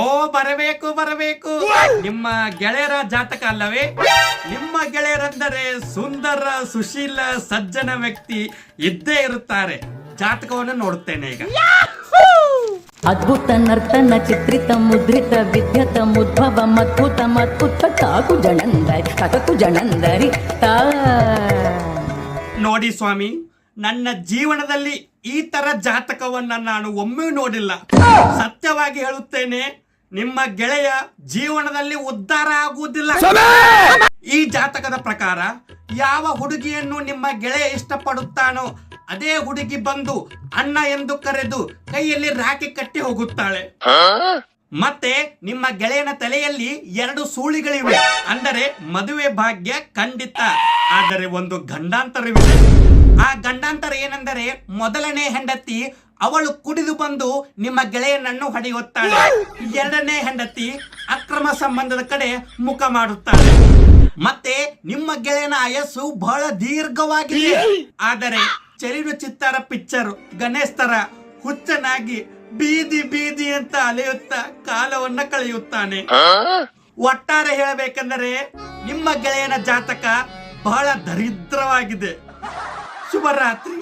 ಓ ಬರಬೇಕು ಬರಬೇಕು. ನಿಮ್ಮ ಗೆಳೆಯರ ಜಾತಕ ಅಲ್ಲವೇ? ನಿಮ್ಮ ಗೆಳೆಯರೆಂದರೆ ಸುಂದರ, ಸುಶೀಲ, ಸಜ್ಜನ ವ್ಯಕ್ತಿ ಇದ್ದೇ ಇರುತ್ತಾರೆ. ಜಾತಕವನ್ನು ನೋಡುತ್ತೇನೆ ಈಗ. ಅದ್ಭುತ ನರ್ತನ ಚಿತ್ರಿತ ಮುದ್ರಿತ ವಿದ್ಯತ ಮುದ್ಭವ ಮದ್ಭುತ ಮದ್ಭುತ ತಾಕು ಜಣಂದರಿ ತಾ. ನೋಡಿ ಸ್ವಾಮಿ, ನನ್ನ ಜೀವನದಲ್ಲಿ ಈ ತರ ಜಾತಕವನ್ನ ನಾನು ಒಮ್ಮೆ ನೋಡಿಲ್ಲ. ಸತ್ಯವಾಗಿ ಹೇಳುತ್ತೇನೆ, ನಿಮ್ಮ ಗೆಳೆಯ ಜೀವನದಲ್ಲಿ ಉದ್ಧಾರ ಆಗುವುದಿಲ್ಲ. ಈ ಜಾತಕದ ಪ್ರಕಾರ ಯಾವ ಹುಡುಗಿಯನ್ನು ನಿಮ್ಮ ಗೆಳೆಯ ಇಷ್ಟಪಡುತ್ತಾನೋ ಅದೇ ಹುಡುಗಿ ಬಂದು ಅಣ್ಣ ಎಂದು ಕರೆದು ಕೈಯಲ್ಲಿ ರಾಖಿ ಕಟ್ಟಿ ಹೋಗುತ್ತಾಳೆ. ಮತ್ತೆ ನಿಮ್ಮ ಗೆಳೆಯನ ತಲೆಯಲ್ಲಿ 2 ಸೂಳಿಗಳಿವೆ. ಅಂದರೆ ಮದುವೆ ಭಾಗ್ಯ ಖಂಡಿತ. ಆದರೆ ಒಂದು ಗಂಡಾಂತರವಿದೆ. ಆ ಗಂಡಾಂತರ ಏನೆಂದರೆ, ಮೊದಲನೇ ಹೆಂಡತಿ ಅವಳು ಕುಡಿದು ಬಂದು ನಿಮ್ಮ ಗೆಳೆಯನನ್ನು ಹೊಡೆಯುತ್ತಾಳೆ. 2ನೇ ಹೆಂಡತಿ ಅಕ್ರಮ ಸಂಬಂಧದ ಕಡೆ ಮುಖ ಮಾಡುತ್ತಾಳೆ. ಮತ್ತೆ ನಿಮ್ಮ ಗೆಳೆಯನ ಆಯಸ್ಸು ಬಹಳ ದೀರ್ಘವಾಗಿದೆ. ಆದರೆ ಚಲನಚಿತ್ರ ಪಿಕ್ಚರ್ ಗಣೇಶ್ ತರ ಹುಚ್ಚನಾಗಿ ಬೀದಿ ಬೀದಿ ಅಂತ ಅಲೆಯುತ್ತಾ ಕಾಲವನ್ನ ಕಳೆಯುತ್ತಾನೆ. ಒಟ್ಟಾರೆ ಹೇಳಬೇಕೆಂದರೆ ನಿಮ್ಮ ಗೆಳೆಯನ ಜಾತಕ ಬಹಳ ದರಿದ್ರವಾಗಿದೆ. ಶುಭರಾತ್ರಿ.